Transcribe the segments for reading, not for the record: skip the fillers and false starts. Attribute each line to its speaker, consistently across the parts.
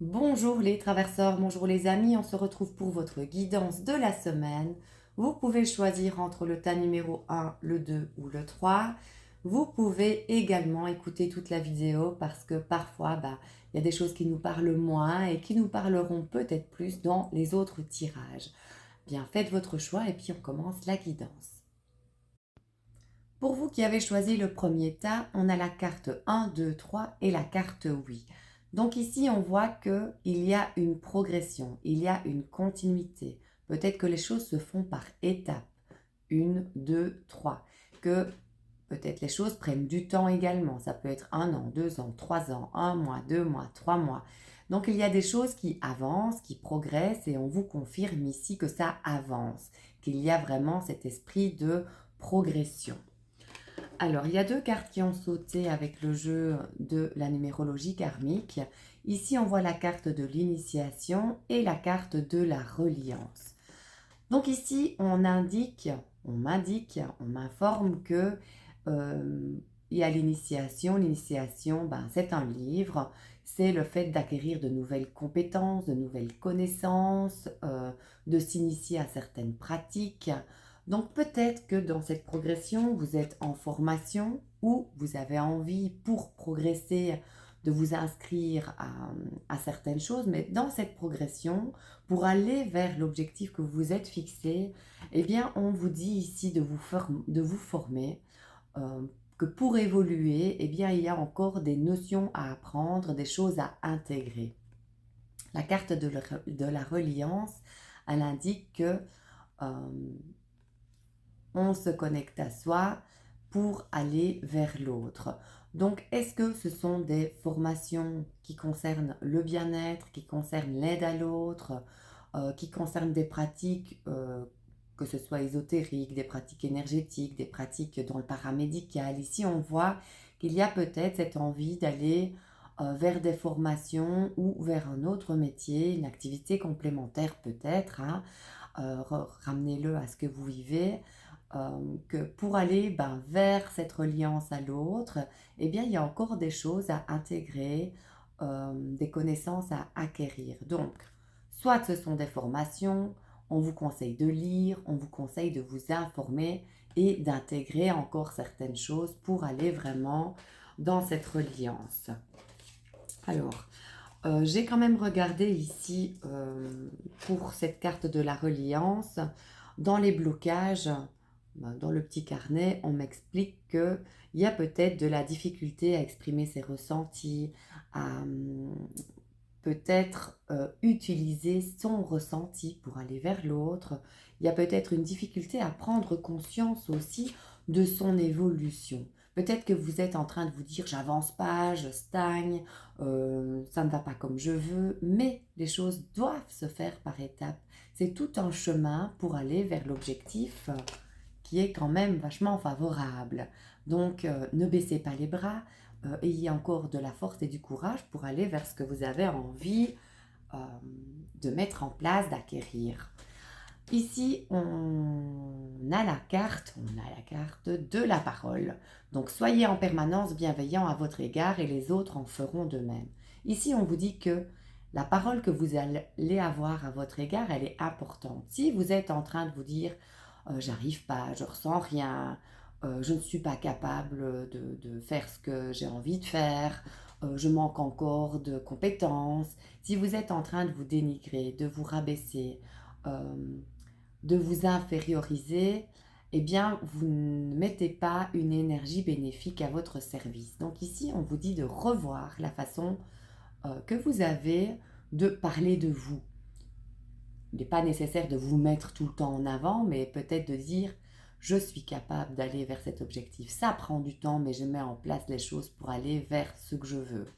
Speaker 1: Bonjour les traverseurs, bonjour les amis, on se retrouve pour votre guidance de la semaine. Vous pouvez choisir entre le tas numéro 1, le 2 ou le 3. Vous pouvez également écouter toute la vidéo parce que parfois, il y a des choses qui nous parlent moins et qui nous parleront peut-être plus dans les autres tirages. Bien, faites votre choix et puis on commence la guidance. Pour vous qui avez choisi le premier tas, on a la carte 1, 2, 3 et la carte oui. Donc ici, on voit qu'il y a une progression, il y a une continuité. Peut-être que les choses se font par étapes. 1, 2, 3. Que peut-être les choses prennent du temps également. Ça peut être 1 an, 2 ans, 3 ans, 1 mois, 2 mois, 3 mois. Donc il y a des choses qui avancent, qui progressent et on vous confirme ici que ça avance, qu'il y a vraiment cet esprit de progression. Alors, il y a deux cartes qui ont sauté avec le jeu de la numérologie karmique. Ici, on voit la carte de l'initiation et la carte de la reliance. Donc ici, on m'indique, on m'informe que il y a l'initiation. L'initiation, c'est un livre. C'est le fait d'acquérir de nouvelles compétences, de nouvelles connaissances, de s'initier à certaines pratiques. Donc peut-être que dans cette progression, vous êtes en formation ou vous avez envie pour progresser de vous inscrire à certaines choses, mais dans cette progression, pour aller vers l'objectif que vous vous êtes fixé, eh bien, on vous dit ici de vous former, euh, que pour évoluer, eh bien, il y a encore des notions à apprendre, des choses à intégrer. La carte de la reliance, elle indique que on se connecte à soi pour aller vers l'autre. Donc, est-ce que ce sont des formations qui concernent le bien-être, qui concernent l'aide à l'autre, qui concernent des pratiques, que ce soit ésotériques, des pratiques énergétiques, des pratiques dans le paramédical? Ici, on voit qu'il y a peut-être cette envie d'aller vers des formations ou vers un autre métier, une activité complémentaire peut-être, hein. Ramenez-le à ce que vous vivez, que pour aller vers cette reliance à l'autre, eh bien, il y a encore des choses à intégrer, des connaissances à acquérir. Donc, soit ce sont des formations, on vous conseille de lire, on vous conseille de vous informer et d'intégrer encore certaines choses pour aller vraiment dans cette reliance. Alors, j'ai quand même regardé ici pour cette carte de la reliance, dans les blocages, dans le petit carnet, on m'explique qu'il y a peut-être de la difficulté à exprimer ses ressentis, à peut-être utiliser son ressenti pour aller vers l'autre. Il y a peut-être une difficulté à prendre conscience aussi de son évolution. Peut-être que vous êtes en train de vous dire j'avance pas, je stagne, ça ne va pas comme je veux, mais les choses doivent se faire par étapes. C'est tout un chemin pour aller vers l'objectif qui est quand même vachement favorable. Donc ne baissez pas les bras, ayez encore de la force et du courage pour aller vers ce que vous avez envie euh, de mettre en place, d'acquérir. Ici, on a la carte de la parole. Donc, soyez en permanence bienveillant à votre égard et les autres en feront de même. Ici, on vous dit que la parole que vous allez avoir à votre égard, elle est importante. Si vous êtes en train de vous dire j'arrive pas, je ressens rien, je ne suis pas capable de faire ce que j'ai envie de faire, je manque encore de compétences, si vous êtes en train de vous dénigrer, de vous rabaisser, euh, de vous inférioriser, eh bien, vous ne mettez pas une énergie bénéfique à votre service. Donc ici, on vous dit de revoir la façon que vous avez de parler de vous. Il n'est pas nécessaire de vous mettre tout le temps en avant, mais peut-être de dire je suis capable d'aller vers cet objectif. Ça prend du temps, mais je mets en place les choses pour aller vers ce que je veux.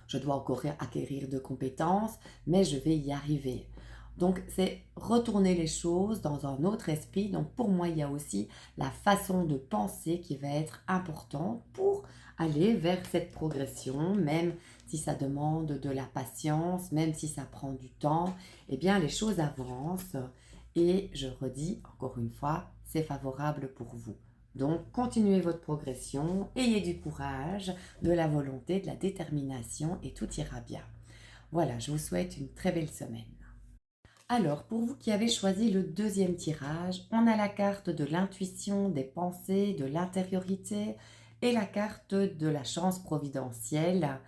Speaker 1: Je dois encore acquérir de compétences, mais je vais y arriver. Donc, c'est retourner les choses dans un autre esprit. Donc, pour moi, il y a aussi la façon de penser qui va être importante pour aller vers cette progression, même si ça demande de la patience, même si ça prend du temps, eh bien, les choses avancent. Et je redis encore une fois, c'est favorable pour vous. Donc, continuez votre progression, ayez du courage, de la volonté, de la détermination et tout ira bien. Voilà, je vous souhaite une très belle semaine. Alors, pour vous qui avez choisi le deuxième tirage, on a la carte de l'intuition, des pensées, de l'intériorité et la carte de la chance providentielle,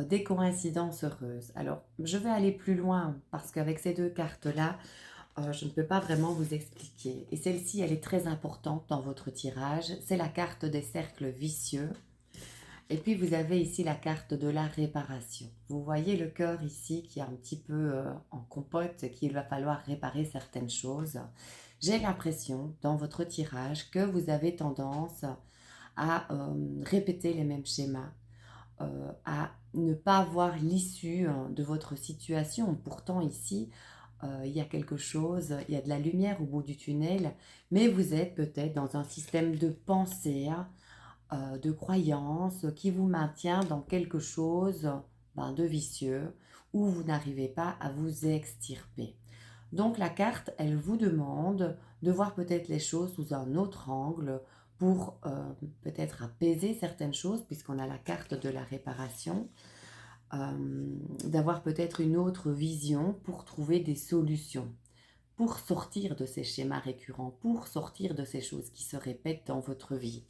Speaker 1: des coïncidences heureuses. Alors, je vais aller plus loin parce qu'avec ces deux cartes-là, je ne peux pas vraiment vous expliquer. Et celle-ci, elle est très importante dans votre tirage. C'est la carte des cercles vicieux. Et puis vous avez ici la carte de la réparation. Vous voyez le cœur ici qui est un petit peu en compote, qu'il va falloir réparer certaines choses. J'ai l'impression dans votre tirage que vous avez tendance à répéter les mêmes schémas, à ne pas voir l'issue de votre situation. Pourtant ici, il y a quelque chose, il y a de la lumière au bout du tunnel, mais vous êtes peut-être dans un système de pensée, hein, de croyance qui vous maintient dans quelque chose de vicieux où vous n'arrivez pas à vous extirper. Donc la carte, elle vous demande de voir peut-être les choses sous un autre angle pour peut-être apaiser certaines choses, puisqu'on a la carte de la réparation, d'avoir peut-être une autre vision pour trouver des solutions, pour sortir de ces schémas récurrents, pour sortir de ces choses qui se répètent dans votre vie.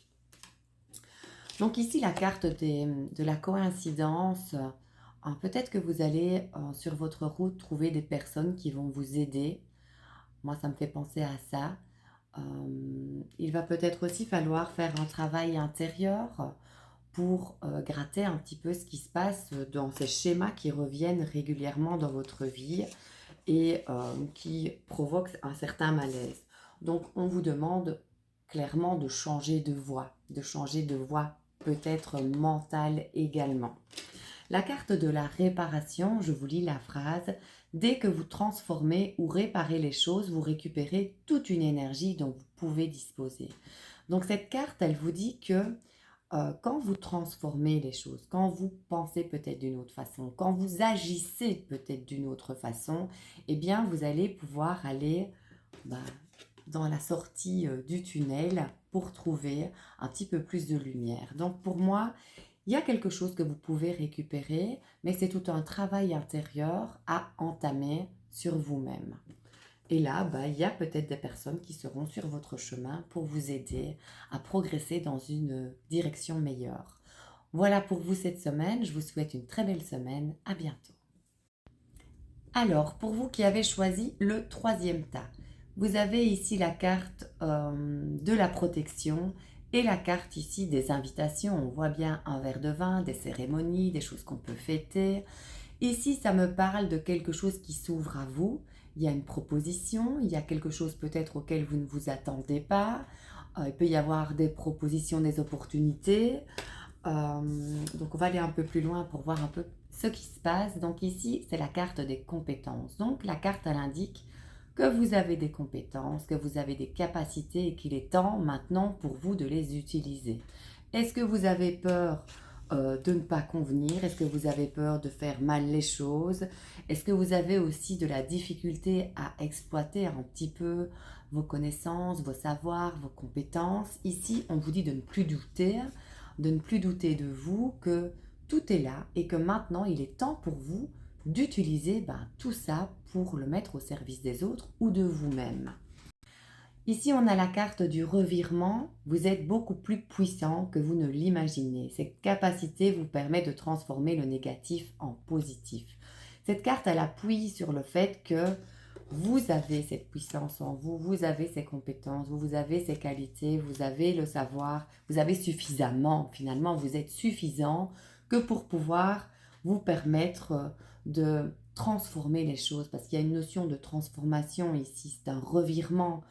Speaker 1: Donc ici, la carte de la coïncidence, peut-être que vous allez sur votre route trouver des personnes qui vont vous aider. Moi, ça me fait penser à ça. Il va peut-être aussi falloir faire un travail intérieur pour gratter un petit peu ce qui se passe dans ces schémas qui reviennent régulièrement dans votre vie et qui provoquent un certain malaise. Donc, on vous demande clairement de changer de voie peut-être mentale également. La carte de la réparation, je vous lis la phrase: dès que vous transformez ou réparez les choses, vous récupérez toute une énergie dont vous pouvez disposer. Donc cette carte, elle vous dit que quand vous transformez les choses, quand vous pensez peut-être d'une autre façon, quand vous agissez peut-être d'une autre façon, eh bien vous allez pouvoir aller bah, dans la sortie du tunnel pour trouver un petit peu plus de lumière. Donc pour moi, il y a quelque chose que vous pouvez récupérer, mais c'est tout un travail intérieur à entamer sur vous-même. Et là, il y a peut-être des personnes qui seront sur votre chemin pour vous aider à progresser dans une direction meilleure. Voilà pour vous cette semaine. Je vous souhaite une très belle semaine. À bientôt. Alors, pour vous qui avez choisi le troisième tas, vous avez ici la carte de la protection et la carte ici des invitations. On voit bien un verre de vin, des cérémonies, des choses qu'on peut fêter. Ici, ça me parle de quelque chose qui s'ouvre à vous. Il y a une proposition, il y a quelque chose peut-être auquel vous ne vous attendez pas. Il peut y avoir des propositions, des opportunités. Donc on va aller un peu plus loin pour voir un peu ce qui se passe. Donc ici, c'est la carte des compétences. Donc la carte, elle indique que vous avez des compétences, que vous avez des capacités et qu'il est temps maintenant pour vous de les utiliser. Est-ce que vous avez peur de ne pas convenir? Est-ce que vous avez peur de faire mal les choses? Est-ce que vous avez aussi de la difficulté à exploiter un petit peu vos connaissances, vos savoirs, vos compétences? Ici, on vous dit de ne plus douter de vous, que tout est là et que maintenant, il est temps pour vous d'utiliser tout ça pour le mettre au service des autres ou de vous-même. Ici, on a la carte du revirement. Vous êtes beaucoup plus puissant que vous ne l'imaginez. Cette capacité vous permet de transformer le négatif en positif. Cette carte, elle appuie sur le fait que vous avez cette puissance en vous, vous avez ces compétences, vous avez ces qualités, vous avez le savoir, vous avez suffisamment, finalement, vous êtes suffisant que pour pouvoir vous permettre de transformer les choses, parce qu'il y a une notion de transformation ici, c'est un revirement.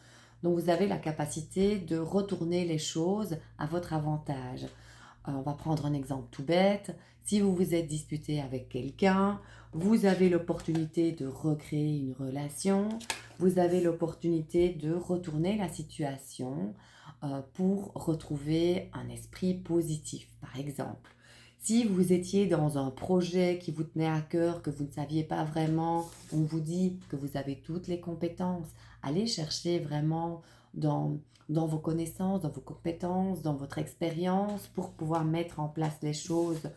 Speaker 1: Donc vous avez la capacité de retourner les choses à votre avantage. On va prendre un exemple tout bête. Si vous vous êtes disputé avec quelqu'un, vous avez l'opportunité de recréer une relation, vous avez l'opportunité de retourner la situation pour retrouver un esprit positif, par exemple. Si vous étiez dans un projet qui vous tenait à cœur, que vous ne saviez pas vraiment, on vous dit que vous avez toutes les compétences. Allez chercher vraiment dans vos connaissances, dans vos compétences, dans votre expérience pour pouvoir mettre en place les choses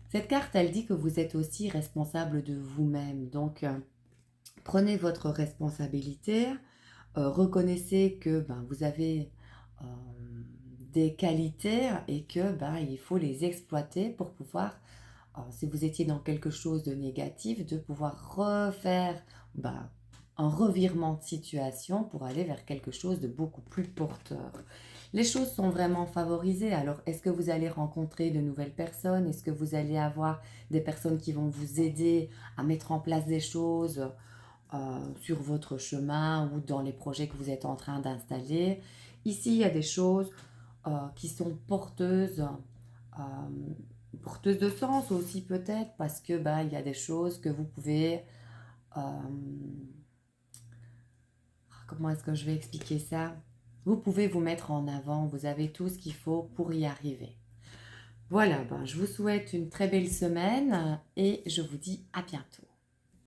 Speaker 1: Cette carte, elle dit que vous êtes aussi responsable de vous-même. Donc, prenez votre responsabilité, reconnaissez que ben, vous avez des qualités et que ben, il faut les exploiter pour pouvoir, si vous étiez dans quelque chose de négatif, de pouvoir refaire ben, un revirement de situation pour aller vers quelque chose de beaucoup plus porteur. Les choses sont vraiment favorisées. Alors, est-ce que vous allez rencontrer de nouvelles personnes? Est-ce que vous allez avoir des personnes qui vont vous aider à mettre en place des choses sur votre chemin ou dans les projets que vous êtes en train d'installer? Ici, il y a des choses qui sont euh, porteuses de sens aussi peut-être parce que bah, il y a des choses que vous pouvez... euh, comment est-ce que je vais expliquer ça? Vous pouvez vous mettre en avant, vous avez tout ce qu'il faut pour y arriver. Voilà, ben, je vous souhaite une très belle semaine et je vous dis à bientôt.